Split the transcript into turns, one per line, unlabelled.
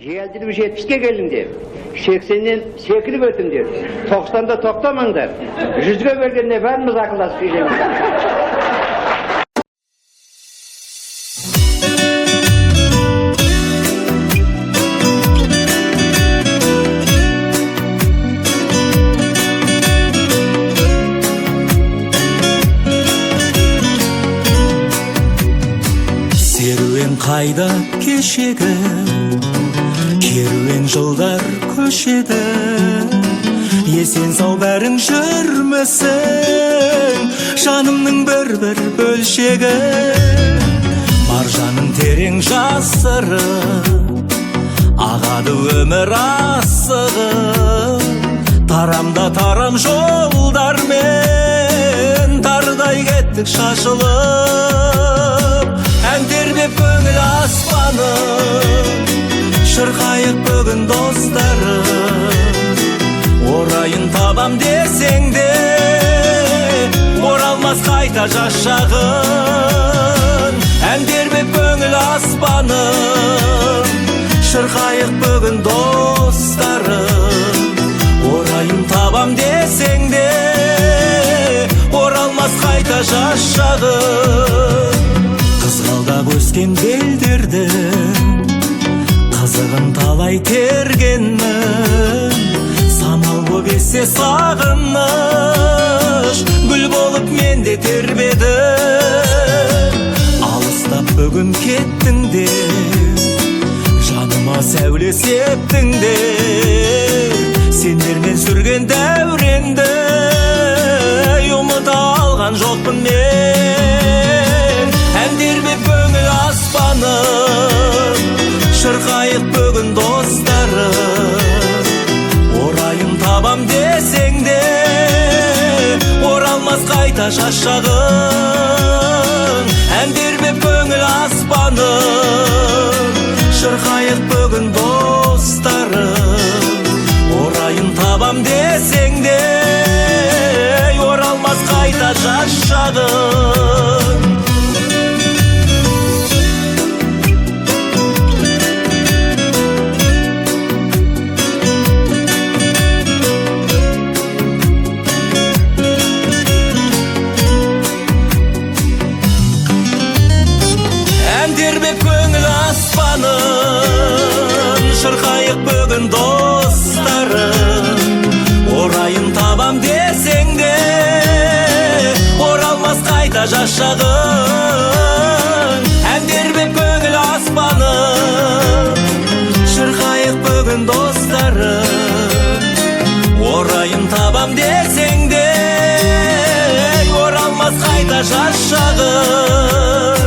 Geldirmiş 70'e gelin der. 80'den sekilip ötün der. 90'da toktamın der. 100'e vergende vermiz akıllas diyeceğim.
Serüven kayda keşede, keruen жылдар көшеді. Есен сау бәрің жүрмісің, жанымның бір бөлшегі. Маржаның терең жасырып, ағады өмір асығып. Тарамда тарам жолдармен, тардай кеттік шашылып. Ән тербеп көңіл аспанып, шырқайық бүгін достарым. Орайын табам десең де, оралмас қайта жас шағын. Ән тербеп көңіл аспанып, шырқайық бүгін достарым. Орайын табам десең де, оралмас қайта жас шағын. Қызғалдап өскен белдерді, қызығын талай тергенмін. Самал боп ессе сағыныш, гүл болып менде тербедім. Алыстап бүгін кеттің де, жаныма сәуле септің де. Сендермен сүрген дәуренді ұмыта алған жоқпын мен. Ән тербеп көңіл аспанып, шырқайық бүгін достарым. Орайын табам десең де, оралмас қайта жас шағын. Ән тербеп көңіл аспанып, шырқайық бүгін достарым. Орайын табам десең де, оралмас қайта жас шағын. Тербеп көңіл аспанын, шырқайық бүгін достарым. Орайын табам десең де, оралмас қайта жас шағын. Ән тербеп көңіл аспанын, шырқайық бүгін достарым. Орайын табам десең де, оралмас қайта жас шағын.